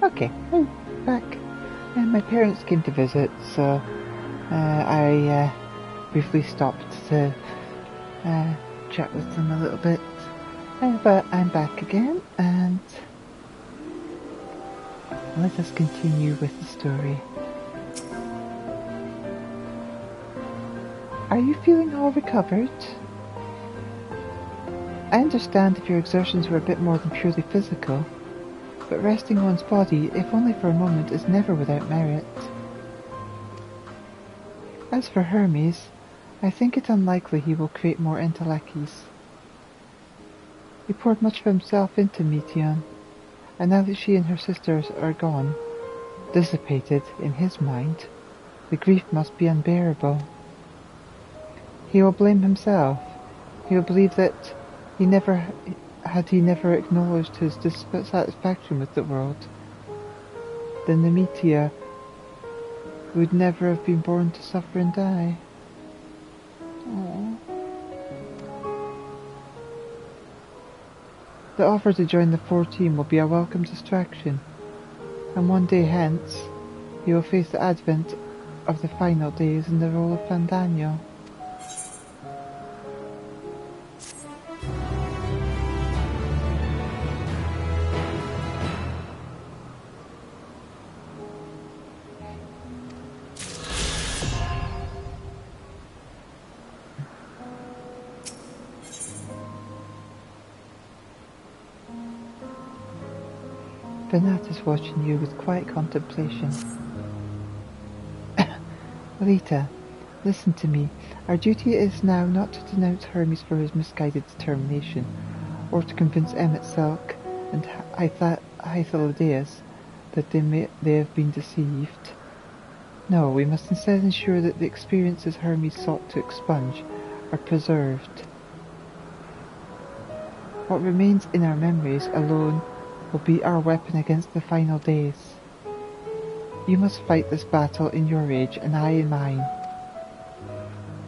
Okay, I'm back. And my parents came to visit, so I briefly stopped to chat with them a little bit. But I'm back again, and let us continue with the story. Are you feeling all recovered? I understand if your exertions were a bit more than purely physical, but resting one's body, if only for a moment, is never without merit. As for Hermes, I think it unlikely he will create more entelechies. He poured much of himself into Meteon, and now that she and her sisters are gone, dissipated in his mind, the grief must be unbearable. He will blame himself. He will believe that he never acknowledged his dissatisfaction with the world, then the Meteor would never have been born to suffer and die. Aww. The offer to join the 4 team will be a welcome distraction, and one day hence, he will face the advent of the final days in the role of Fandanio. Venat is watching you with quiet contemplation. Elita, listen to me. Our duty is now not to denounce Hermes for his misguided determination, or to convince Emmet Selk and Hythlodaeus that they have been deceived. No, we must instead ensure that the experiences Hermes sought to expunge are preserved. What remains in our memories alone will be our weapon against the final days. You must fight this battle in your age, and I in mine.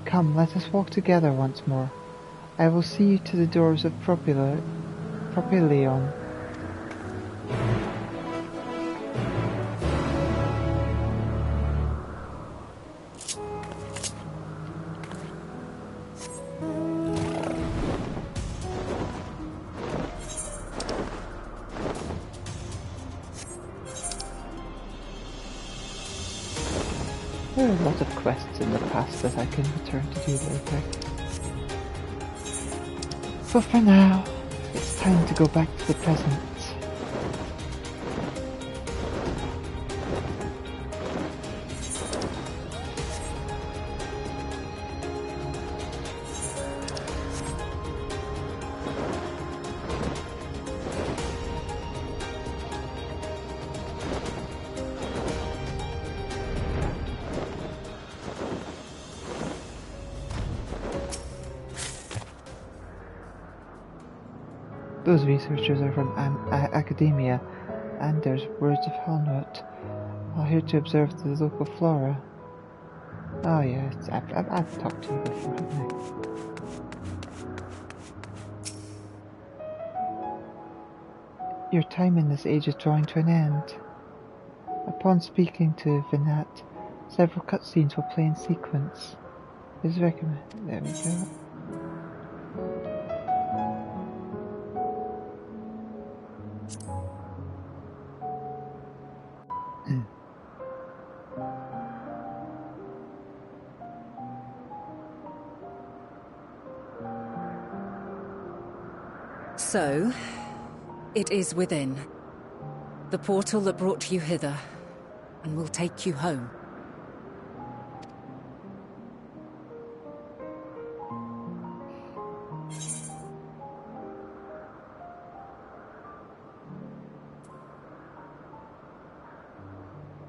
Come, let us walk together once more. I will see you to the doors of Propylaeon. There are a lot of quests in the past that I can return to do later. But for now, it's time to go back to the present. Those researchers are from academia, and there's words of Holnut. Are here to observe the local flora. Oh yes, I've talked to you before, haven't I? Your time in this age is drawing to an end. Upon speaking to Venat, several cutscenes will play in sequence. It is recommended. There we go. So, it is within. The portal that brought you hither, and will take you home.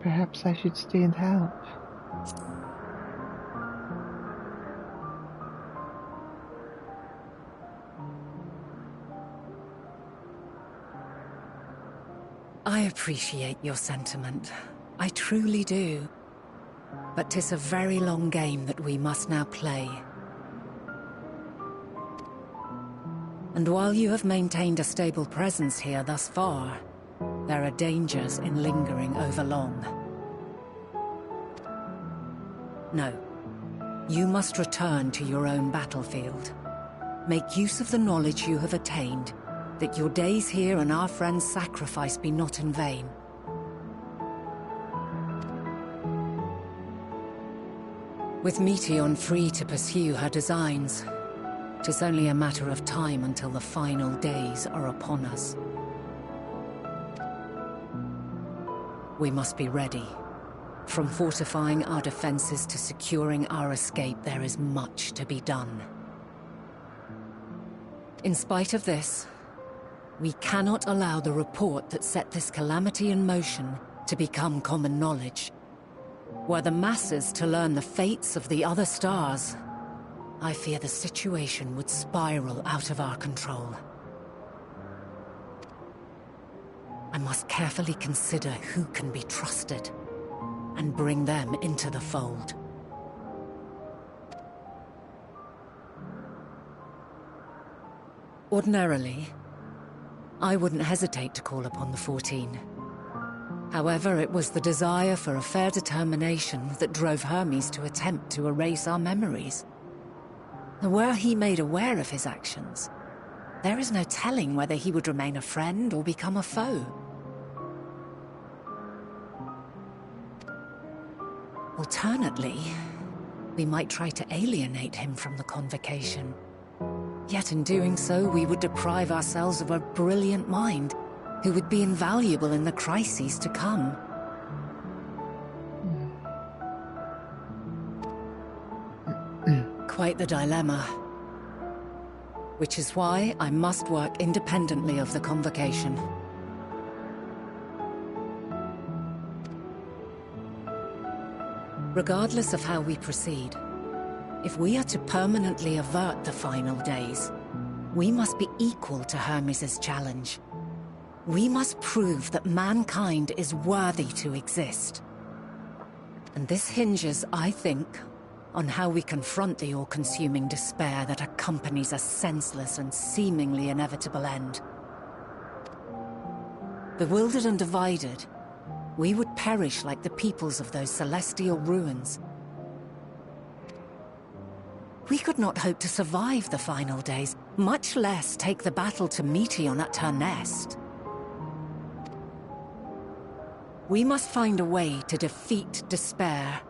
Perhaps I should stay and help. I appreciate your sentiment. I truly do. But 'tis a very long game that we must now play. And while you have maintained a stable presence here thus far, There are dangers in lingering over long. No. You must return to your own battlefield. Make use of the knowledge you have attained, that your days here and our friends' sacrifice be not in vain. With Meteion free to pursue her designs, 'tis only a matter of time until the final days are upon us. We must be ready. From fortifying our defenses to securing our escape, there is much to be done. In spite of this, we cannot allow the report that set this calamity in motion to become common knowledge. Were the masses to learn the fates of the other stars, I fear the situation would spiral out of our control. I must carefully consider who can be trusted and bring them into the fold. Ordinarily, I wouldn't hesitate to call upon the 14. However, it was the desire for a fair determination that drove Hermes to attempt to erase our memories. Were he made aware of his actions, there is no telling whether he would remain a friend or become a foe. Alternately, we might try to alienate him from the convocation. Yet in doing so, we would deprive ourselves of a brilliant mind who would be invaluable in the crises to come. Quite the dilemma. Which is why I must work independently of the convocation. Regardless of how we proceed, if we are to permanently avert the final days, we must be equal to Hermes' challenge. We must prove that mankind is worthy to exist. And this hinges, I think, on how we confront the all-consuming despair that accompanies a senseless and seemingly inevitable end. Bewildered and divided, we would perish like the peoples of those celestial ruins. We could not hope to survive the final days, much less take the battle to Meteion at her nest. We must find a way to defeat despair,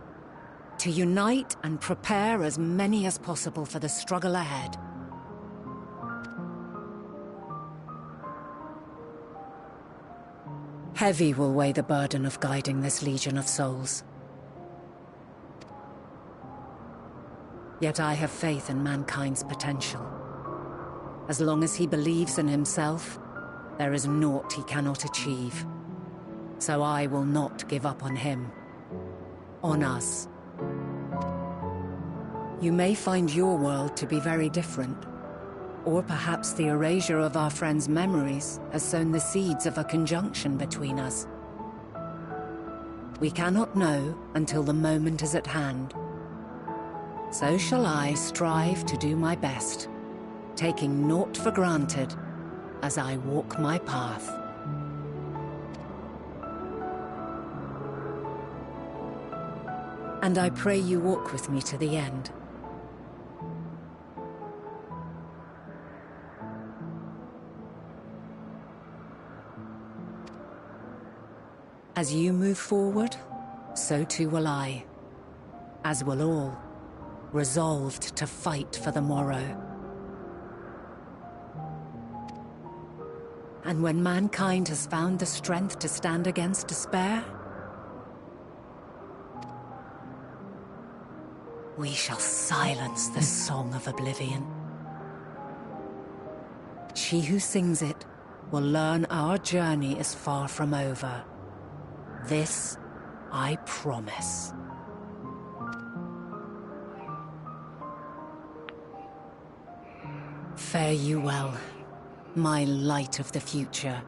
to unite and prepare as many as possible for the struggle ahead. Heavy will weigh the burden of guiding this legion of souls. Yet I have faith in mankind's potential. As long as he believes in himself, there is naught he cannot achieve. So I will not give up on him. On us. You may find your world to be very different. Or perhaps the erasure of our friends' memories has sown the seeds of a conjunction between us. We cannot know until the moment is at hand. So shall I strive to do my best, taking naught for granted as I walk my path. And I pray you walk with me to the end. As you move forward, so too will I, as will all, resolved to fight for the morrow. And when mankind has found the strength to stand against despair, we shall silence the song of oblivion. She who sings it will learn our journey is far from over. This I promise. Fare you well, my light of the future,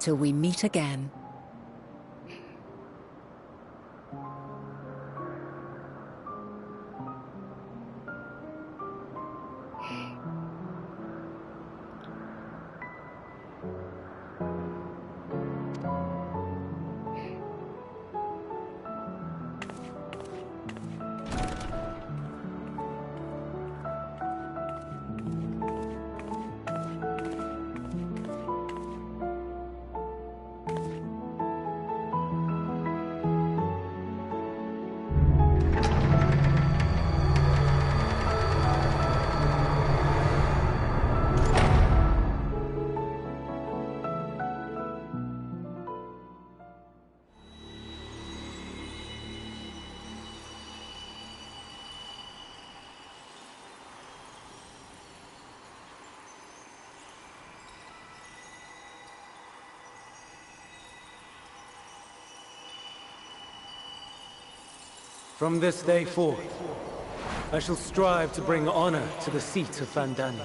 till we meet again. From this day forth, I shall strive to bring honor to the seat of Vandana.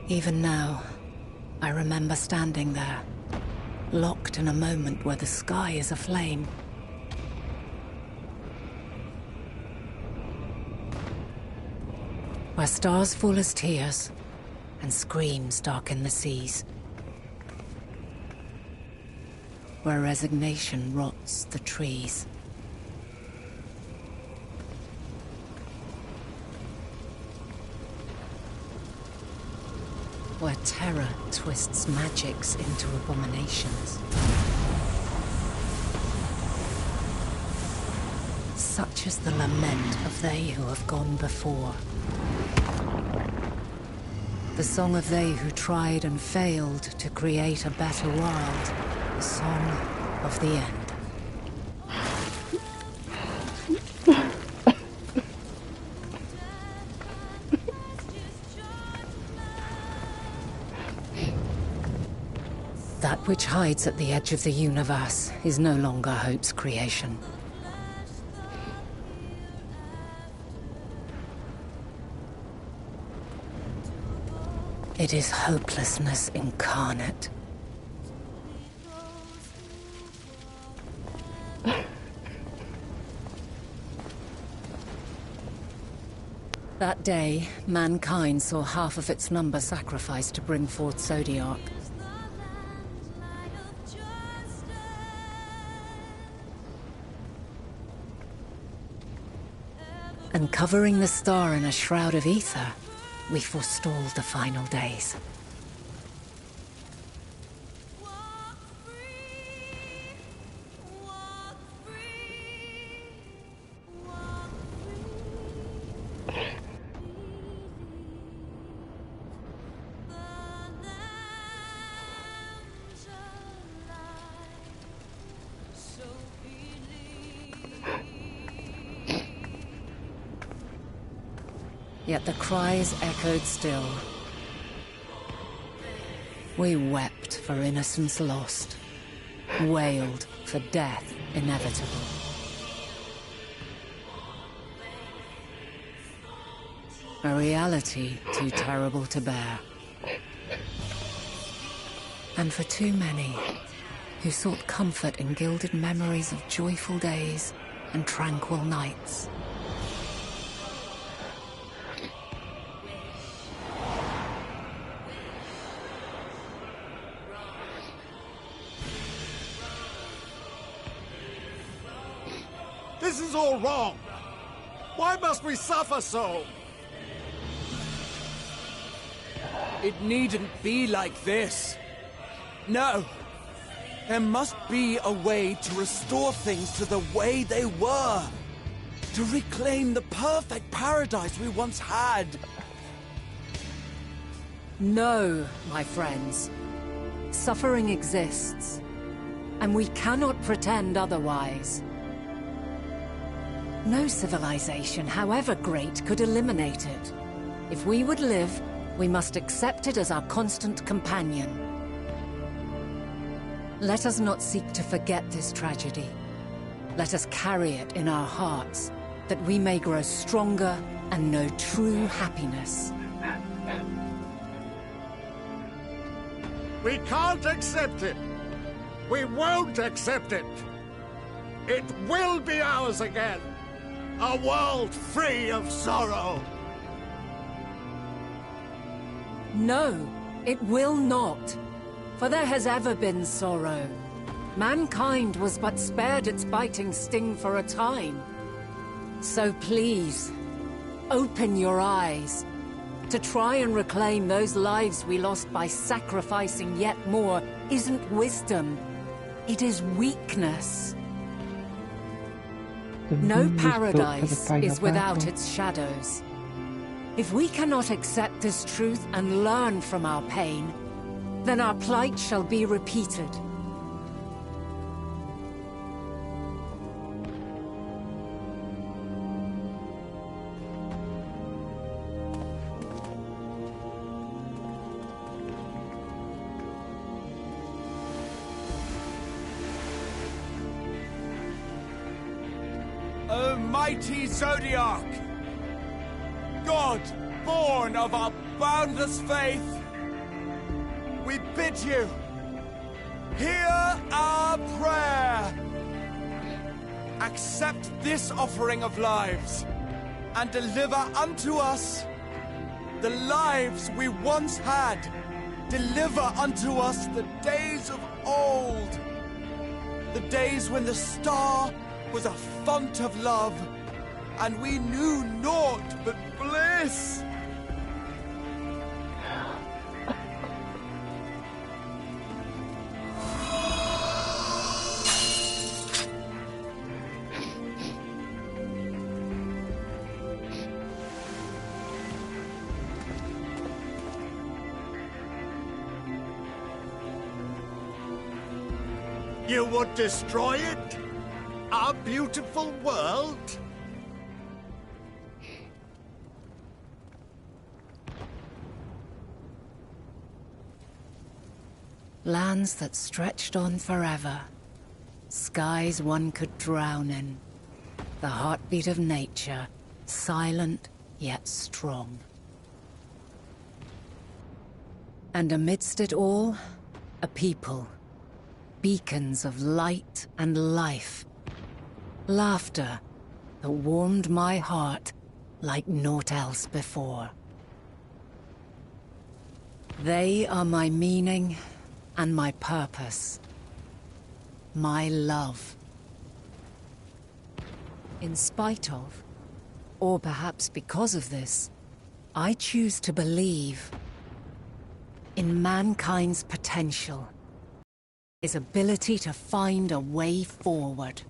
Even now, I remember standing there, locked in a moment where the sky is aflame. Where stars fall as tears, and screams darken the seas. Where resignation rots the trees. Where terror twists magics into abominations. Such is the lament of they who have gone before. The song of they who tried and failed to create a better world. The song of the end. That which hides at the edge of the universe is no longer Hope's creation. It is hopelessness incarnate. That day, mankind saw half of its number sacrificed to bring forth Zodiac. And covering the star in a shroud of ether, we forestalled the final days. Yet the cries echoed still. We wept for innocence lost, wailed for death inevitable. A reality too terrible to bear. And for too many who sought comfort in gilded memories of joyful days and tranquil nights. This is all wrong! Why must we suffer so? It needn't be like this. No. There must be a way to restore things to the way they were. To reclaim the perfect paradise we once had. No, my friends. Suffering exists, and we cannot pretend otherwise. No civilization, however great, could eliminate it. If we would live, we must accept it as our constant companion. Let us not seek to forget this tragedy. Let us carry it in our hearts, that we may grow stronger and know true happiness. We can't accept it! We won't accept it! It will be ours again! A world free of sorrow! No, it will not. For there has ever been sorrow. Mankind was but spared its biting sting for a time. So please, open your eyes. To try and reclaim those lives we lost by sacrificing yet more isn't wisdom. It is weakness. No paradise is without its shadows. If we cannot accept this truth and learn from our pain, then our plight shall be repeated. O mighty Zodiac! God, born of our boundless faith, we bid you, hear our prayer. Accept this offering of lives, and deliver unto us the lives we once had. Deliver unto us the days of old, the days when the star was a font of love, and we knew naught but bliss. You would destroy it? Our beautiful world? Lands that stretched on forever. Skies one could drown in. The heartbeat of nature, silent yet strong. And amidst it all, a people. Beacons of light and life. Laughter that warmed my heart like naught else before. They are my meaning and my purpose. My love. In spite of, or perhaps because of this, I choose to believe in mankind's potential. His ability to find a way forward.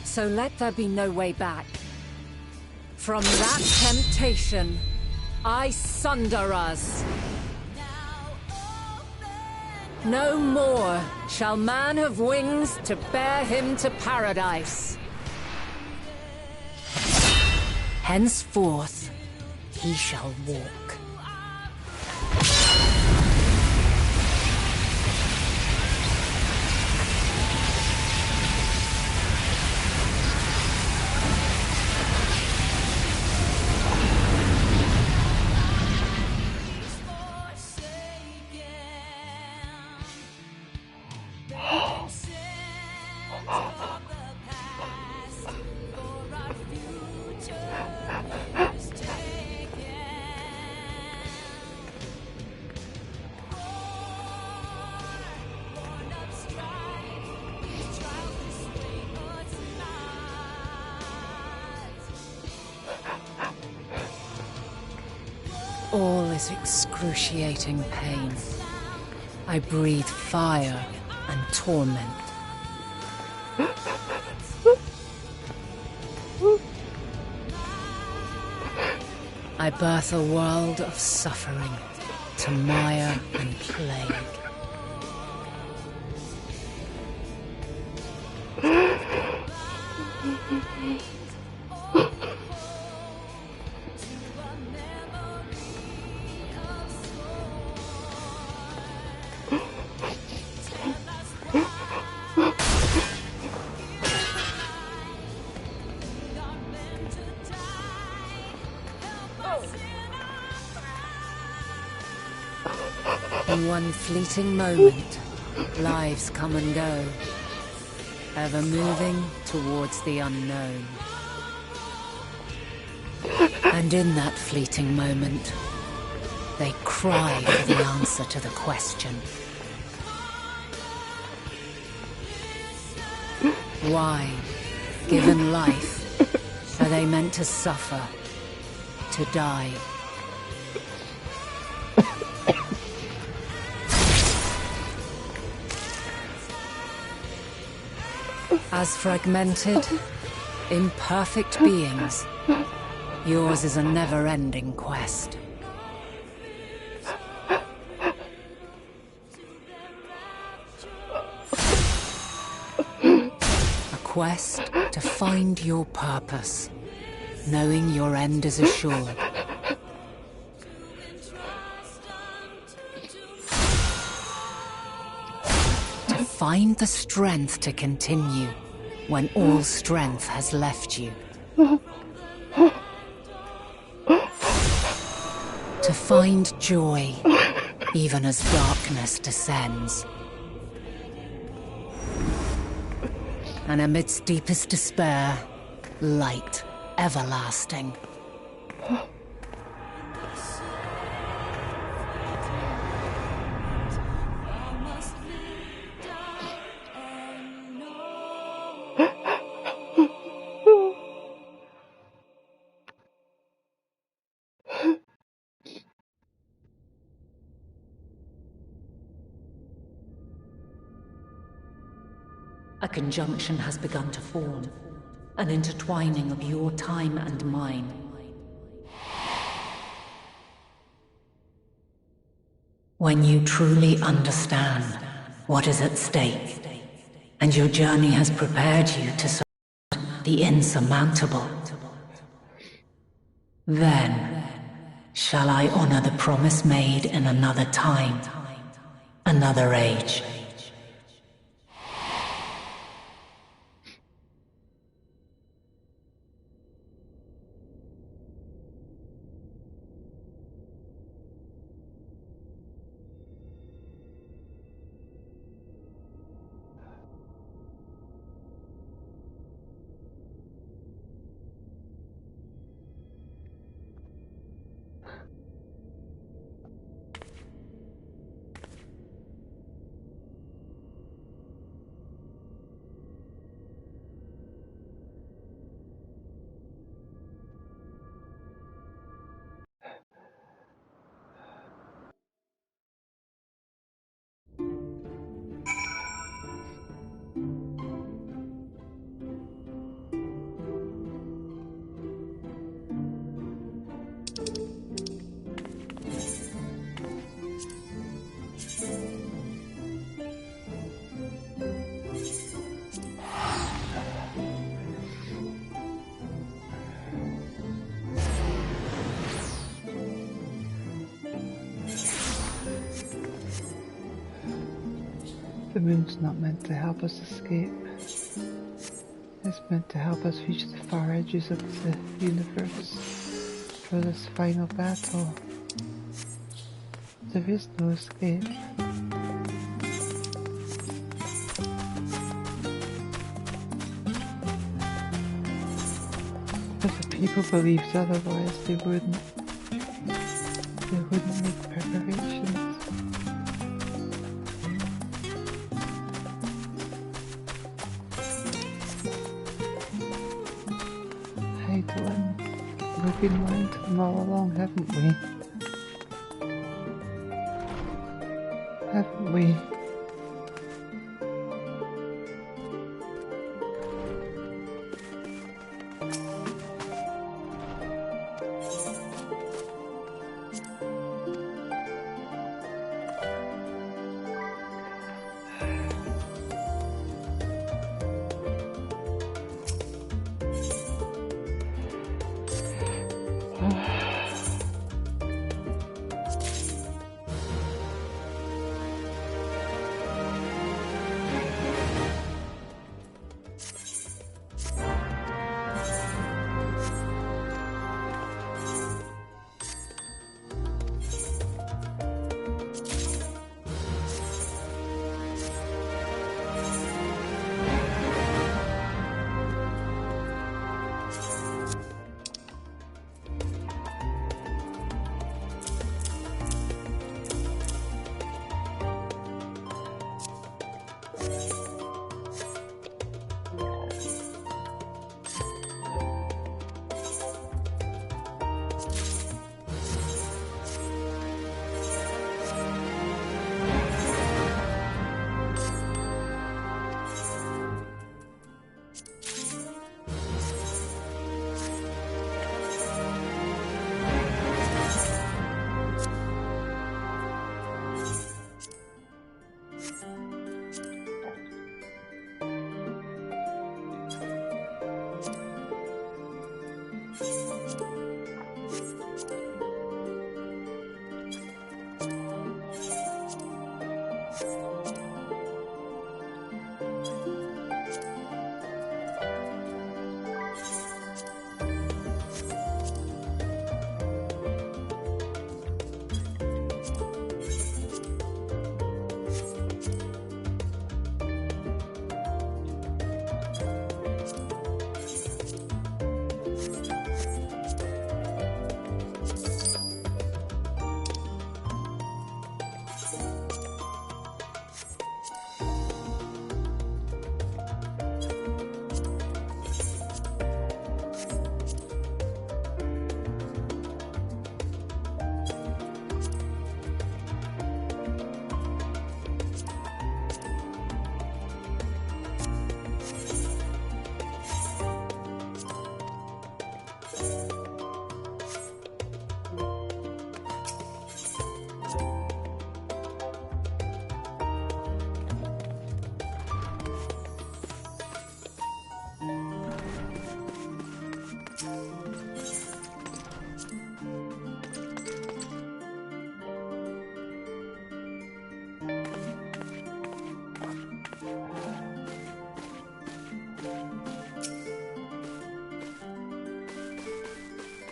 So let there be no way back. From that temptation, I sunder us. No more shall man have wings to bear him to paradise. Henceforth, he shall walk. All is excruciating pain. I breathe fire and torment. I birth a world of suffering to mire and plague. In one fleeting moment, lives come and go, ever moving towards the unknown. And in that fleeting moment, they cry for the answer to the question. Why, given life, are they meant to suffer, to die? As fragmented, imperfect beings, yours is a never-ending quest. A quest to find your purpose, knowing your end is assured. To find the strength to continue when all strength has left you. To find joy, even as darkness descends. And amidst deepest despair, light everlasting. A conjunction has begun to form, an intertwining of your time and mine. When you truly understand what is at stake, and your journey has prepared you to surmount the insurmountable, then shall I honor the promise made in another time, another age. The moon's not meant to help us escape. It's meant to help us reach the far edges of the universe for this final battle. There is no escape. If the people believed otherwise, they wouldn't make preparations. We've been lying to them all along, haven't we? Haven't we?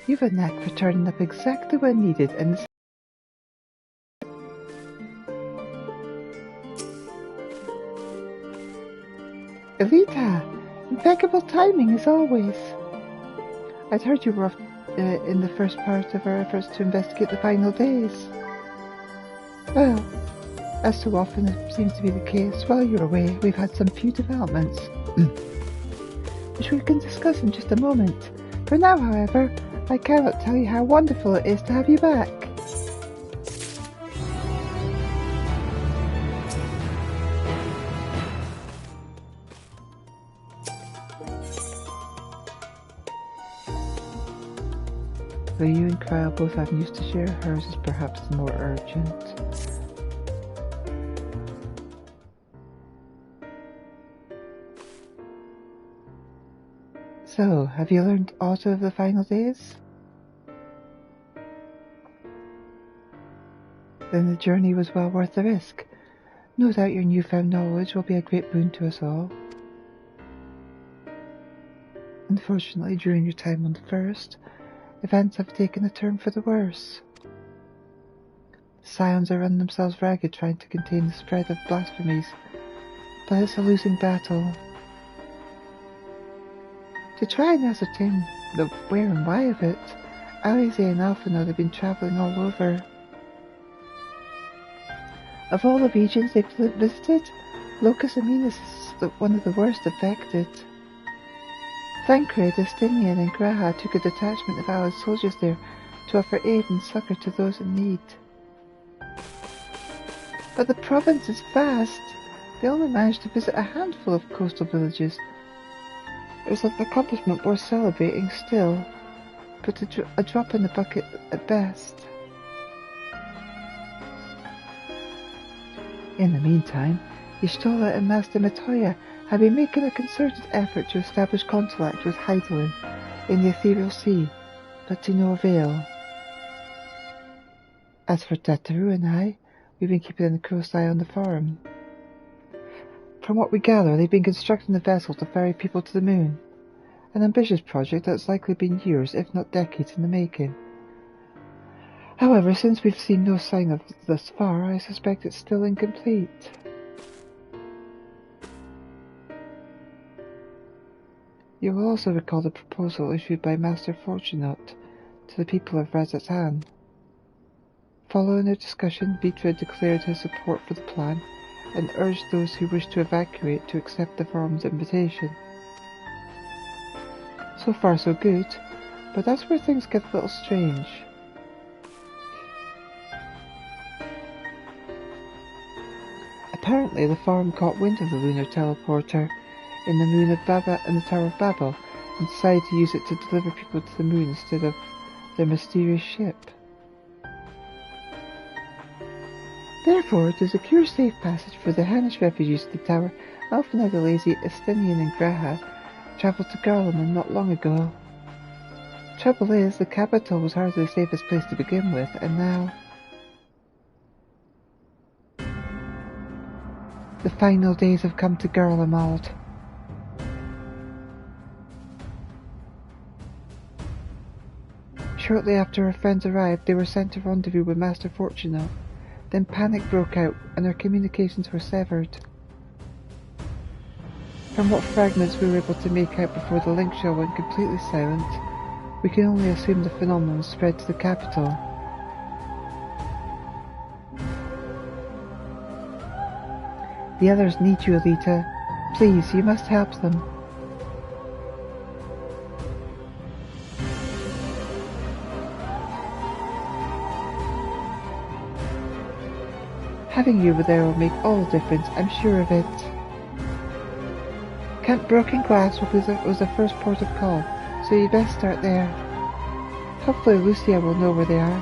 You've a knack for turning up exactly when needed and Elita! Impeccable timing as always. I'd heard you were off in the first part of our efforts to investigate the final days. Well, as so often seems to be the case, while you're away, we've had some few developments, which we can discuss in just a moment. For now, however, I cannot tell you how wonderful it is to have you back. Though you and Kyle both have news to share, hers is perhaps the more urgent. So, have you learned aught of the final days? Then the journey was well worth the risk. No doubt your newfound knowledge will be a great boon to us all. Unfortunately, during your time on the First, events have taken a turn for the worse. The Scions are running themselves ragged trying to contain the spread of blasphemies, but it's a losing battle. To try and ascertain the where and why of it, Alize and Alphinaud have been travelling all over. Of all the regions they've visited, Locus Aminus is one of the worst affected. Thancred, Estinian and Graha took a detachment of allied soldiers there to offer aid and succour to those in need. But the province is vast. They only managed to visit a handful of coastal villages. It was an accomplishment worth celebrating still, but a drop in the bucket at best. In the meantime, Y'shtola and Master Matoya have been making a concerted effort to establish contact with Hydaelyn in the Ethereal Sea, but to no avail. As for Tataru and I, we've been keeping a close eye on the farm. From what we gather, they've been constructing a vessel to ferry people to the moon. An ambitious project that's likely been years, if not decades, in the making. However, since we've seen no sign of it thus far, I suspect it's still incomplete. You will also recall the proposal issued by Master Fortunato to the people of Razatan. Following their discussion, Vitra declared his support for the plan and urged those who wished to evacuate to accept the forum's invitation. So far so good, but that's where things get a little strange. Apparently the forum caught wind of the lunar teleporter in the moon of Baba and the Tower of Babel and decided to use it to deliver people to the moon instead of their mysterious ship. Therefore, to secure safe passage for the Hanish refugees to the tower, Alphinaud, Estinian and Graha travelled to Garlemald not long ago. Trouble is, the capital was hardly the safest place to begin with, and now the final days have come to Garlemald. Shortly after our friends arrived, they were sent to rendezvous with Master Fortunato. Then panic broke out, and our communications were severed. From what fragments we were able to make out before the link shell went completely silent, we can only assume the phenomenon spread to the capital. The others need you, Elita. Please, you must help them. Having you there will make all the difference, I'm sure of it. Camp Broken Glass was the first port of call, so you'd best start there. Hopefully Lucia will know where they are.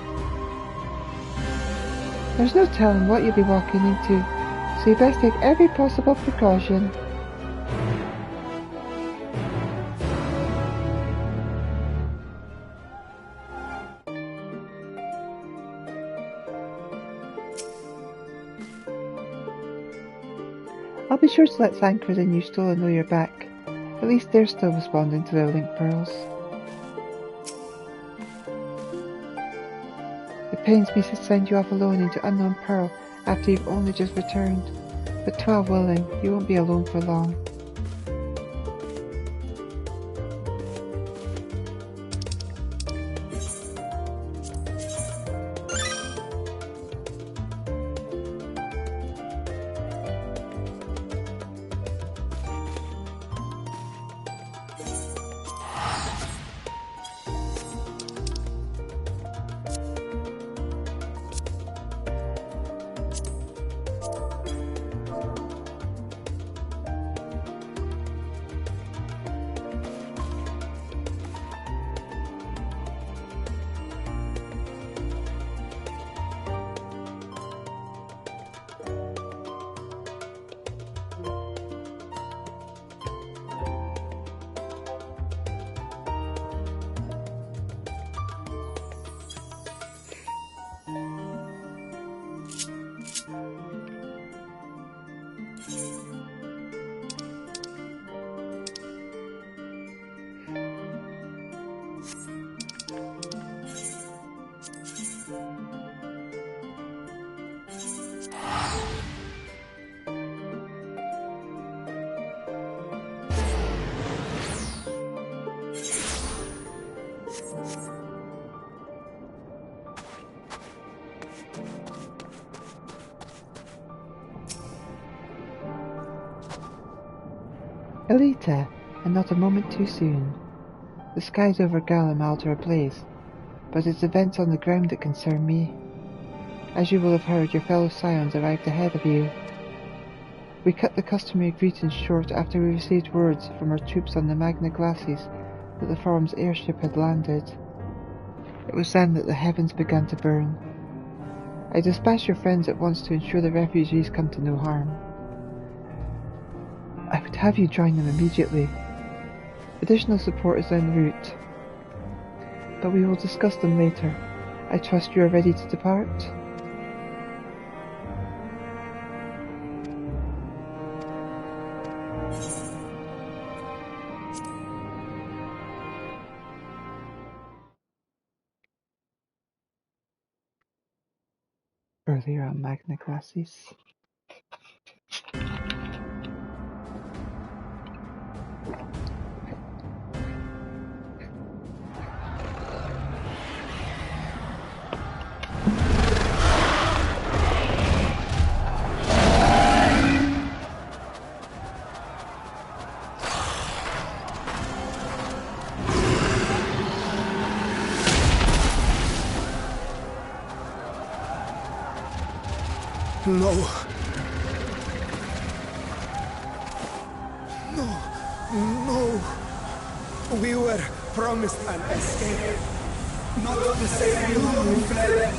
There's no telling what you'll be walking into, so you best take every possible precaution. I'll be sure to let Thancred and Y'shtola know you're back. At least they're still responding to their link pearls. pains me to send you off alone into unknown peril after you've only just returned. But 12 willing, you won't be alone for long. Elita, and not a moment too soon. The skies over Galamald are ablaze, but it's events on the ground that concern me. As you will have heard, your fellow scions arrived ahead of you. We cut the customary greetings short after we received words from our troops on the Magna Glacis that the Forum's airship had landed. It was then that the heavens began to burn. I dispatched your friends at once to ensure the refugees come to no harm. I would have you join them immediately. Additional support is en route, but we will discuss them later. I trust you are ready to depart? Earlier on Magna Glacis. No. No. No. We were promised an escape. Not the same you we fled.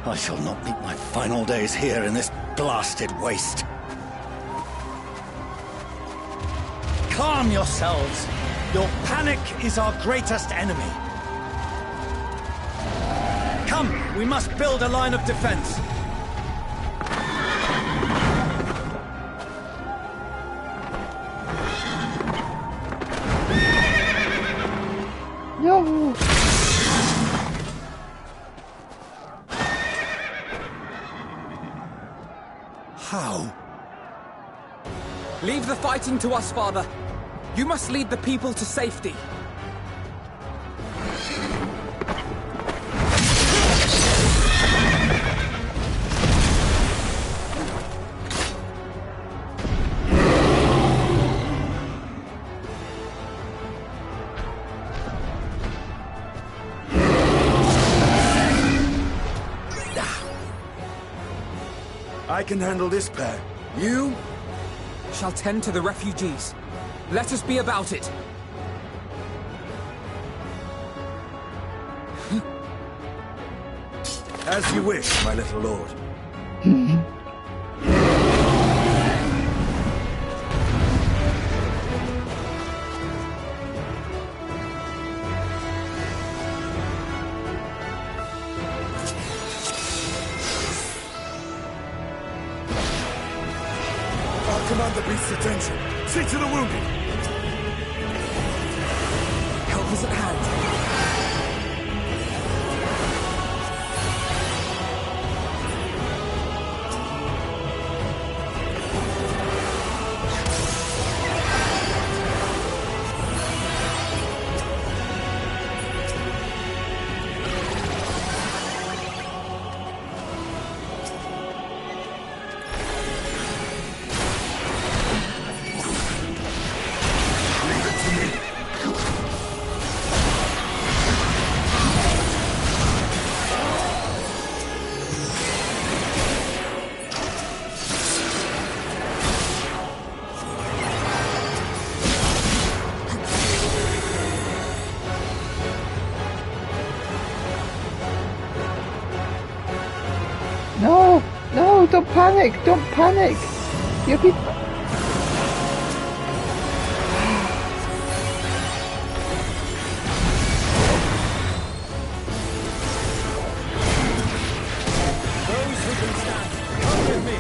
I shall not meet my final days here in this blasted waste. Calm yourselves. Your panic is our greatest enemy. Come, we must build a line of defense. No! How? Leave the fighting to us, Father. You must lead the people to safety. I can handle this pair. You? Shall tend to the refugees. Let us be about it. As you wish, my little lord. Our command the beast's attention. See to the wounded. Help is at hand. No! No! Don't panic! Don't panic! You'll be... Those who can stand, come with me.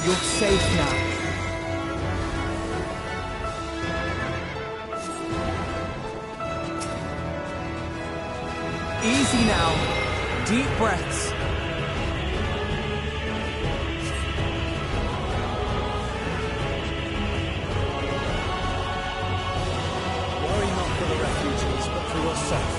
You're safe now. Easy now. Deep breaths. Worry not for the refugees, but for yourself.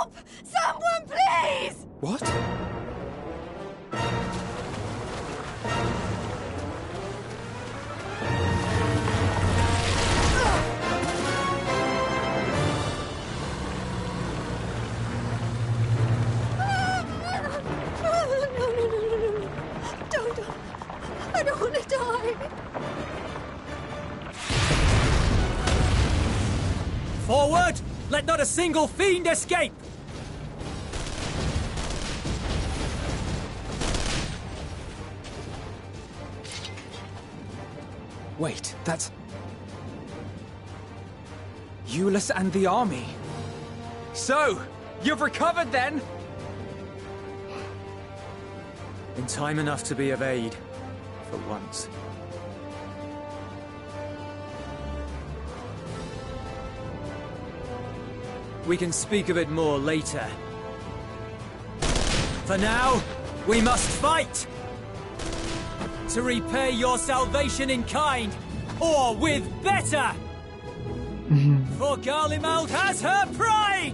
Help! Someone, please! What? No. Don't. I don't want to die. Forward! Let not a single fiend escape! Wait, that's... Euless and the army. So, you've recovered then? In time enough to be of aid. For once. We can speak of it more later. For now, we must fight! To repay your salvation in kind, or with better! For Garlemald has her pride!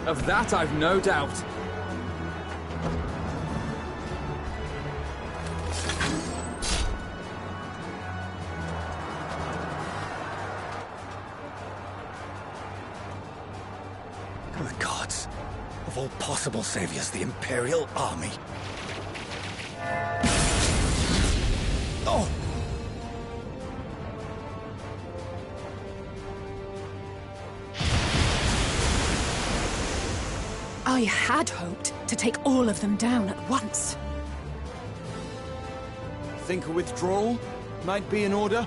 Of that I've no doubt. Good gods. Of all possible saviors, the Imperial Army. Oh! I had hoped to take all of them down at once. Think a withdrawal might be in order?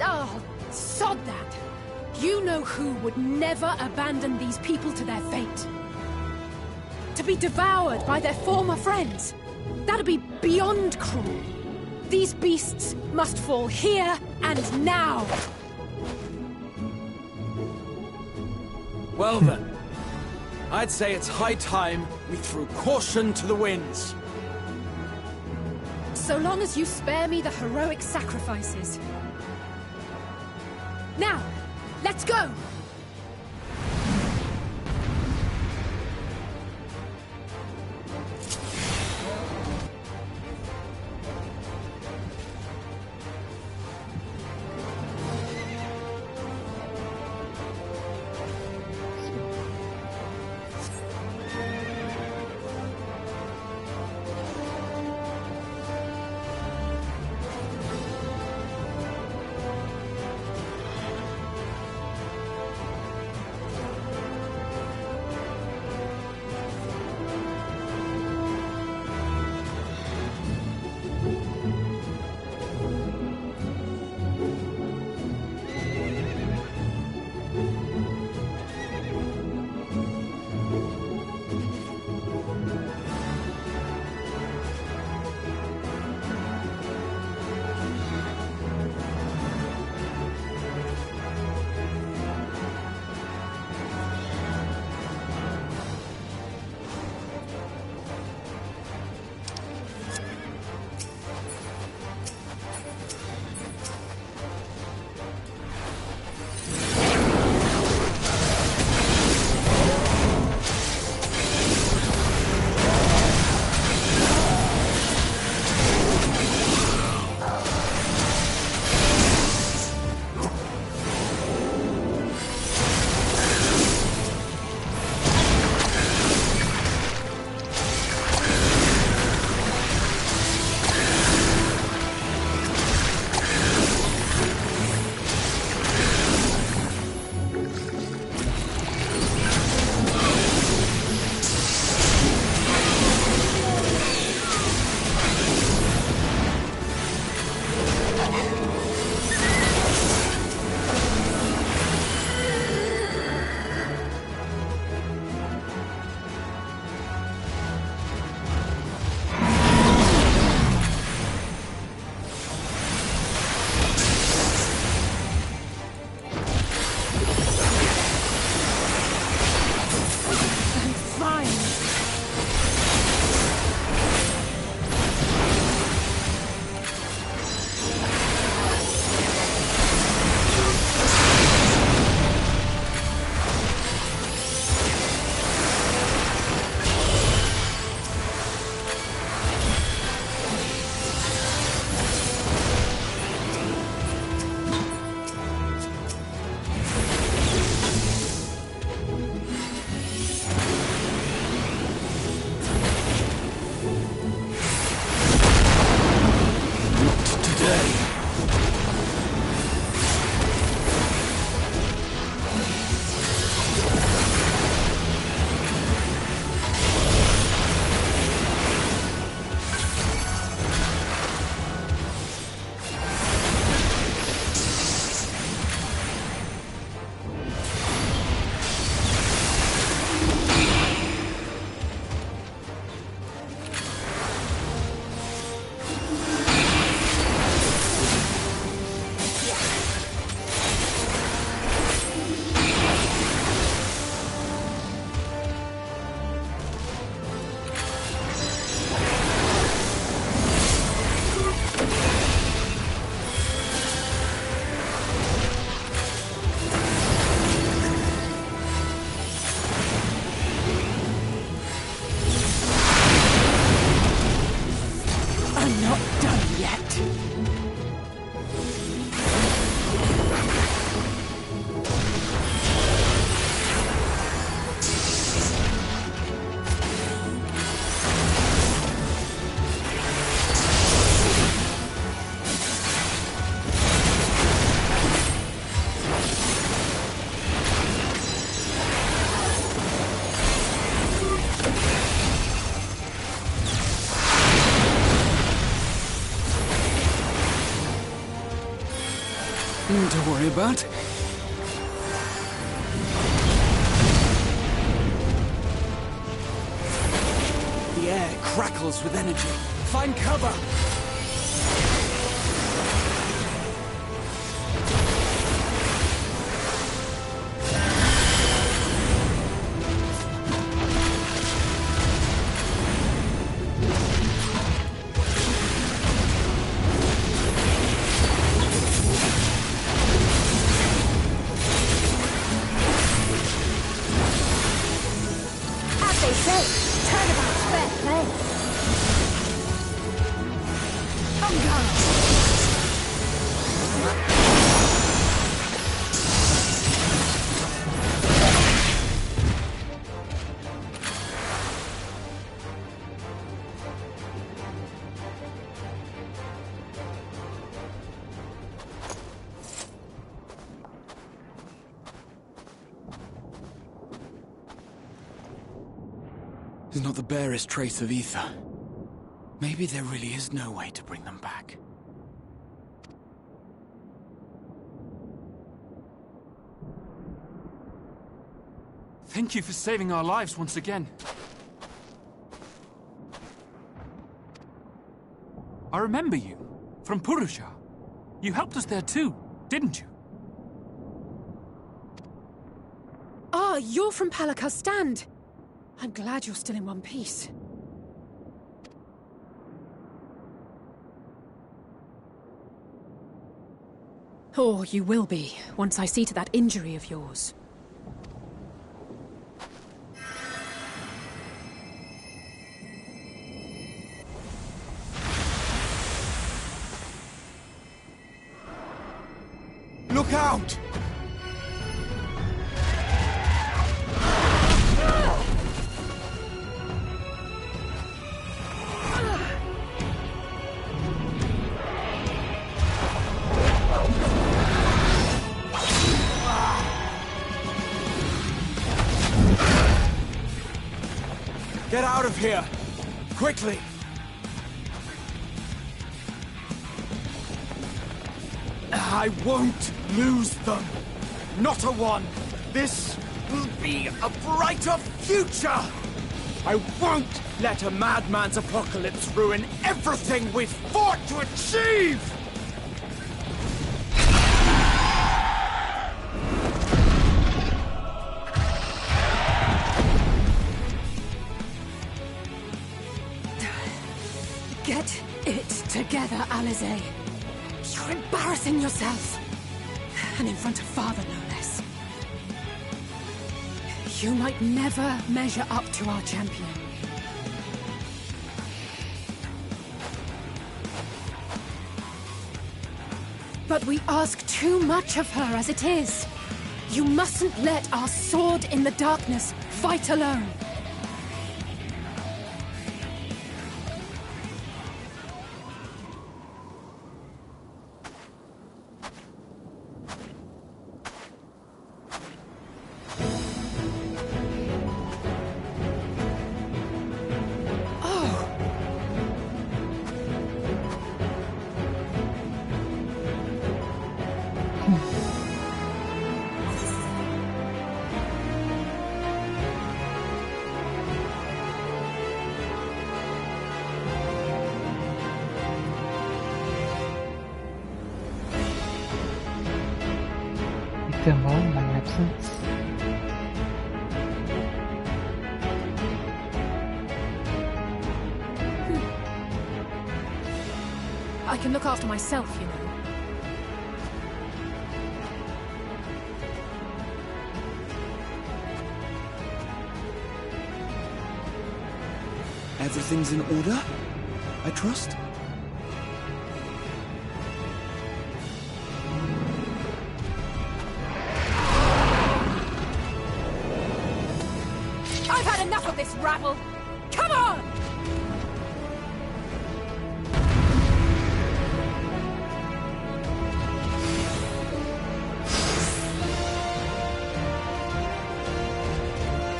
Oh, sod that! You know who would never abandon these people to their fate. To be devoured by their former friends. That'd be beyond cruel. These beasts must fall here and now. Well then, I'd say it's high time we threw caution to the winds. So long as you spare me the heroic sacrifices. Now, let's go! Nothing to worry about. The air crackles with energy. Find cover! There's not the barest trace of ether. Maybe there really is no way to bring them back. Thank you for saving our lives once again. I remember you, from Purusha. You helped us there too, didn't you? Ah, you're from Palaka's stand. I'm glad you're still in one piece. Or you will be, once I see to that injury of yours. Look out! Get out of here! Quickly! I won't lose them! Not a one! This will be a brighter future! I won't let a madman's apocalypse ruin everything we've fought to achieve! Get it together, Alize. You're embarrassing yourself. And in front of Father, no less. You might never measure up to our champion. But we ask too much of her as it is. You mustn't let our sword in the darkness fight alone. Them well in my absence. I can look after myself, you know. Everything's in order, I trust? I've had enough of this rabble! Come on!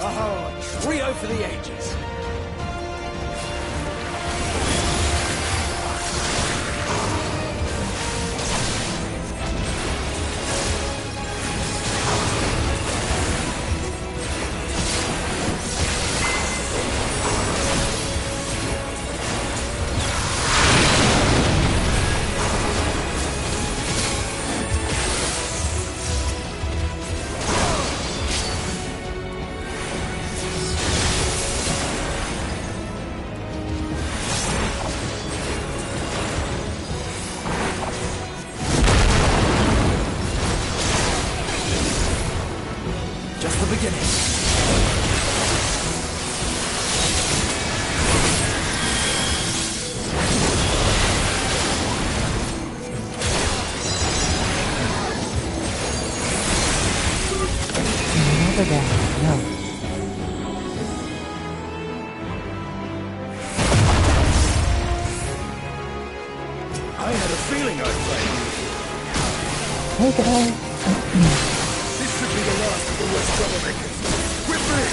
Oh, a trio for the ages. Hey guys! This should be the last of the West troublemakers. Quickly!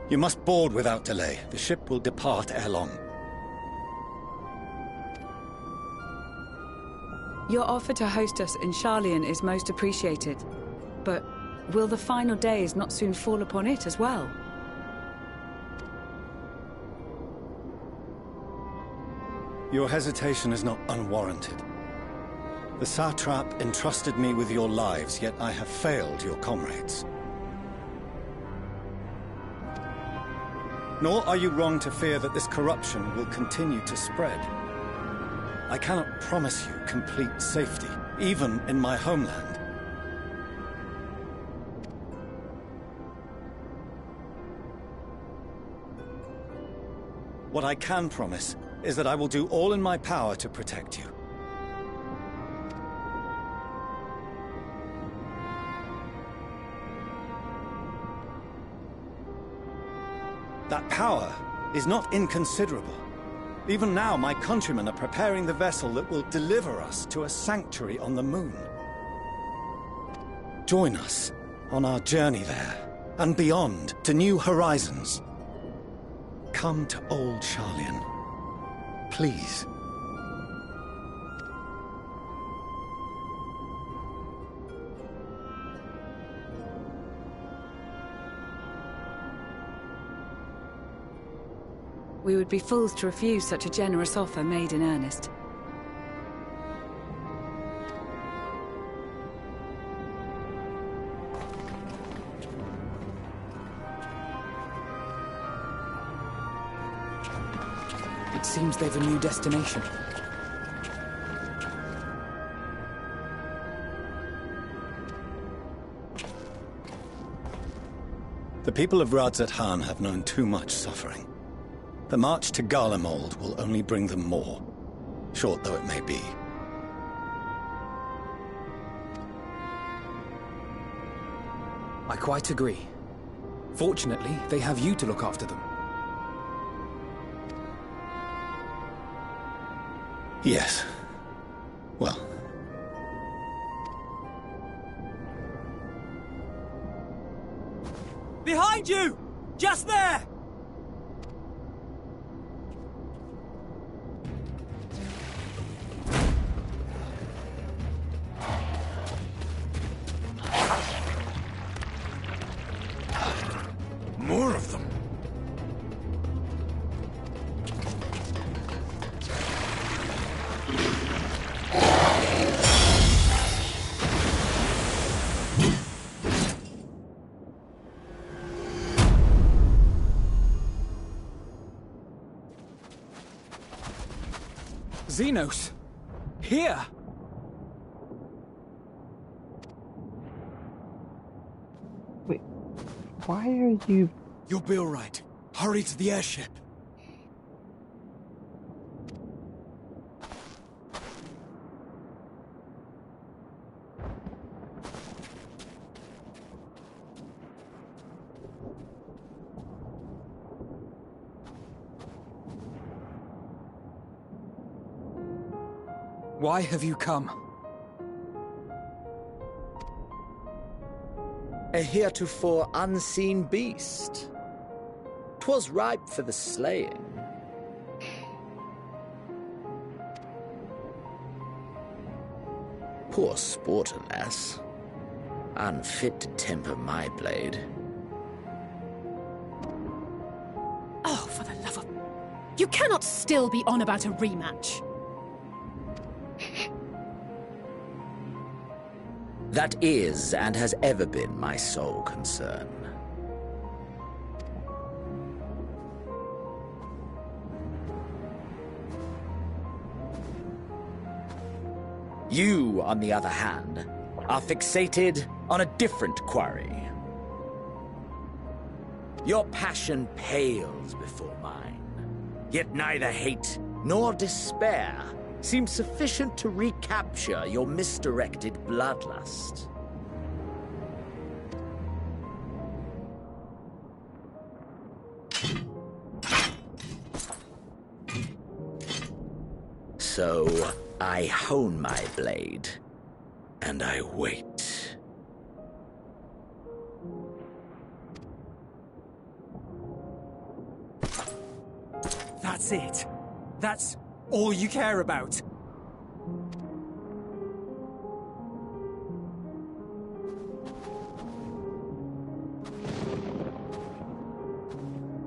You must board without delay. The ship will depart ere long. Your offer to host us in Sharlayan is most appreciated. But will the final days not soon fall upon it as well? Your hesitation is not unwarranted. The satrap entrusted me with your lives, yet I have failed your comrades. Nor are you wrong to fear that this corruption will continue to spread. I cannot promise you complete safety, even in my homeland. What I can promise is that I will do all in my power to protect you. That power is not inconsiderable. Even now, my countrymen are preparing the vessel that will deliver us to a sanctuary on the moon. Join us on our journey there, and beyond, to new horizons. Come to old Sharlayan. Please. We would be fools to refuse such a generous offer made in earnest. It seems they've a new destination. The people of Radzat-Han have known too much suffering. The march to Garlemald will only bring them more, short though it may be. I quite agree. Fortunately, they have you to look after them. Yes. Well. Behind you! Just there! More of them. Xenos! Here! Wait, why are you... You'll be all right. Hurry to the airship. Why have you come? A heretofore unseen beast. 'Twas ripe for the slaying. Poor sport, alas. Unfit to temper my blade. Oh, for the love of... You cannot still be on about a rematch. That is, and has ever been, my sole concern. You, on the other hand, are fixated on a different quarry. Your passion pales before mine, yet neither hate nor despair seems sufficient to recapture your misdirected bloodlust. So, I hone my blade, and I wait. That's it. That's all you care about.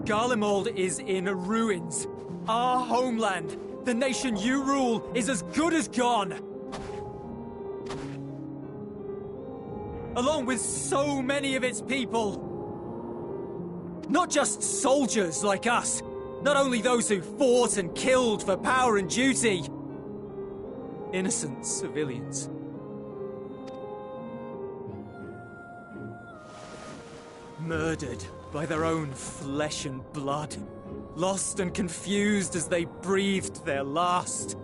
Garlemald is in ruins. Our homeland, the nation you rule, is as good as gone. Along with so many of its people. Not just soldiers like us. Not only those who fought and killed for power and duty. Innocent civilians. Murdered by their own flesh and blood. Lost and confused as they breathed their last.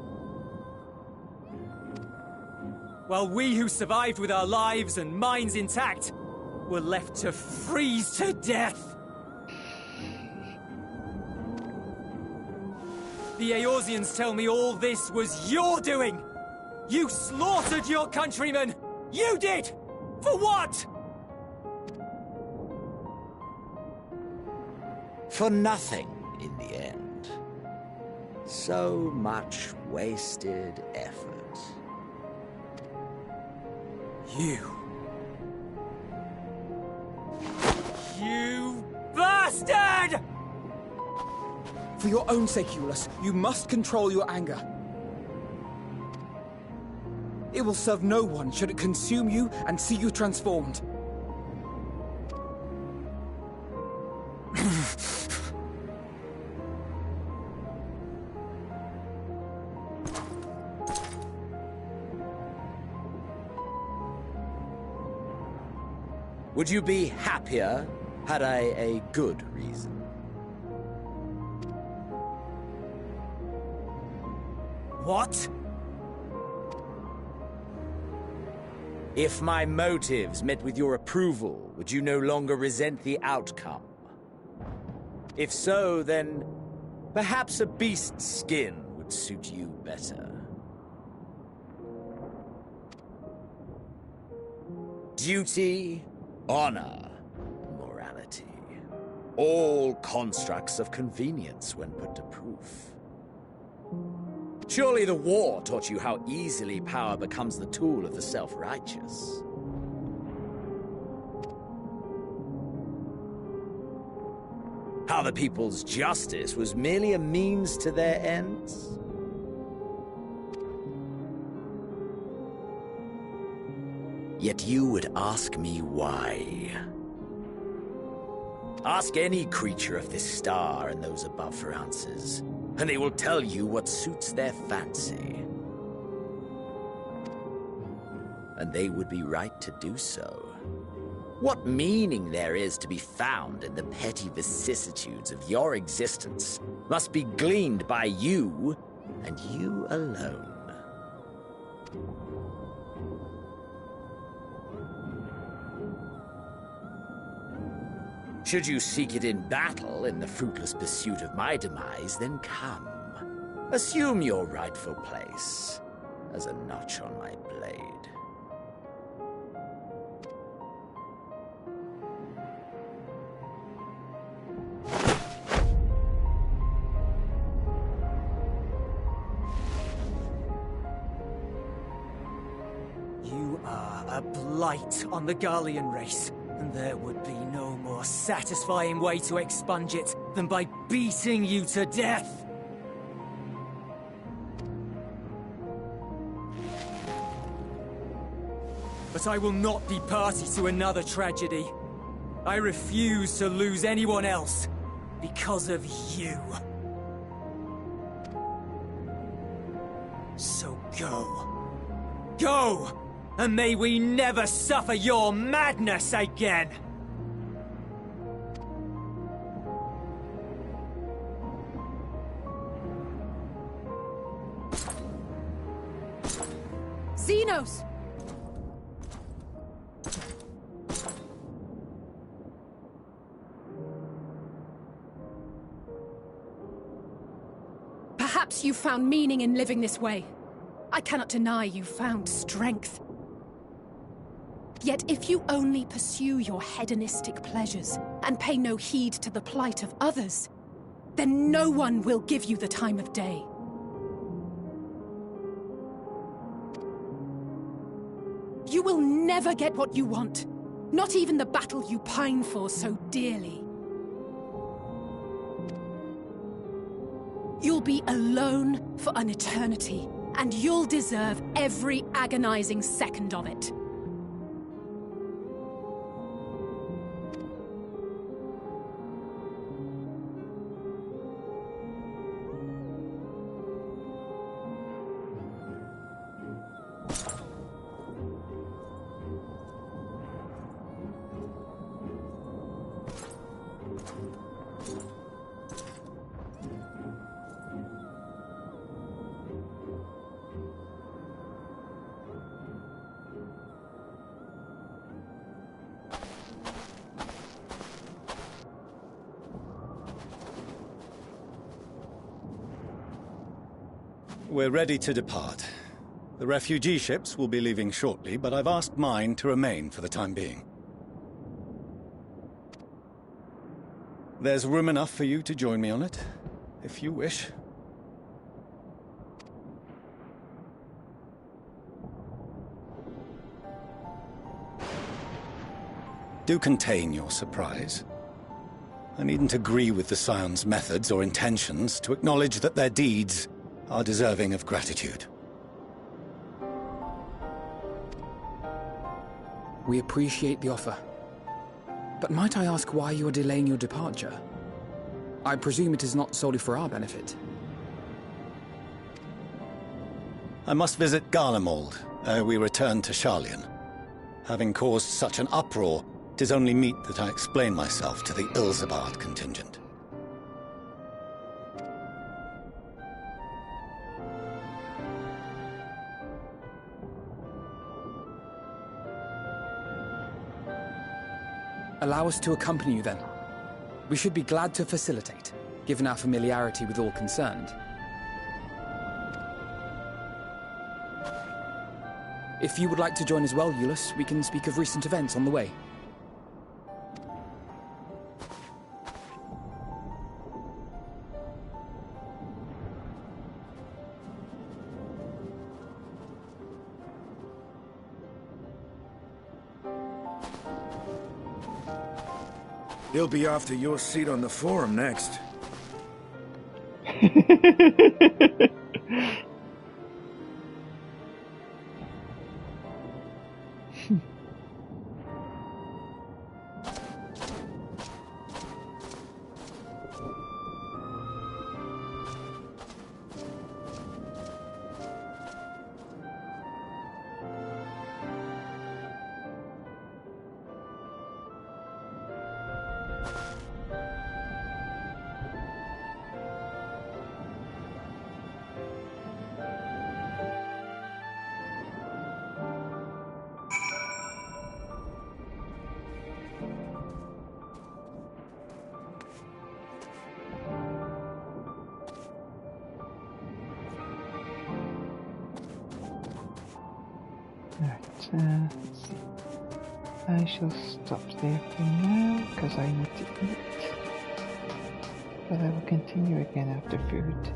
While we who survived with our lives and minds intact were left to freeze to death. The Eorzeans tell me all this was your doing! You slaughtered your countrymen! You did! For what? For nothing, in the end. So much wasted effort. You bastard! For your own sake, Eulus, you must control your anger. It will serve no one should it consume you and see you transformed. Would you be happier had I a good reason? What? If my motives met with your approval, would you no longer resent the outcome? If so, then perhaps a beast's skin would suit you better. Duty, honor, morality. All constructs of convenience when put to proof. Surely the war taught you how easily power becomes the tool of the self-righteous. How the people's justice was merely a means to their ends. Yet you would ask me why. Ask any creature of this star and those above for answers, and they will tell you what suits their fancy. And they would be right to do so. What meaning there is to be found in the petty vicissitudes of your existence must be gleaned by you, and you alone. Should you seek it in battle in the fruitless pursuit of my demise, then come. Assume your rightful place as a notch on my blade. You are a blight on the Garlean race, and there would be no more satisfying way to expunge it than by beating you to death. But I will not be party to another tragedy. I refuse to lose anyone else because of you. So go. Go! And may we never suffer your madness again! Xenos! Perhaps you found meaning in living this way. I cannot deny you found strength. Yet if you only pursue your hedonistic pleasures and pay no heed to the plight of others, then no one will give you the time of day. You will never get what you want, not even the battle you pine for so dearly. You'll be alone for an eternity, and you'll deserve every agonizing second of it. We're ready to depart. The refugee ships will be leaving shortly, but I've asked mine to remain for the time being. There's room enough for you to join me on it, if you wish. Do contain your surprise. I needn't agree with the Scion's methods or intentions to acknowledge that their deeds are deserving of gratitude. We appreciate the offer. But might I ask why you are delaying your departure? I presume it is not solely for our benefit. I must visit Garlemald ere we return to Sharlayan. Having caused such an uproar, 'tis only meet that I explain myself to the Ilsabard contingent. Allow us to accompany you then. We should be glad to facilitate, given our familiarity with all concerned. If you would like to join as well, Eulus, we can speak of recent events on the way. He'll be after your seat on the forum next. Let's see. I shall stop there for now, because I need to eat. But I will continue again after food.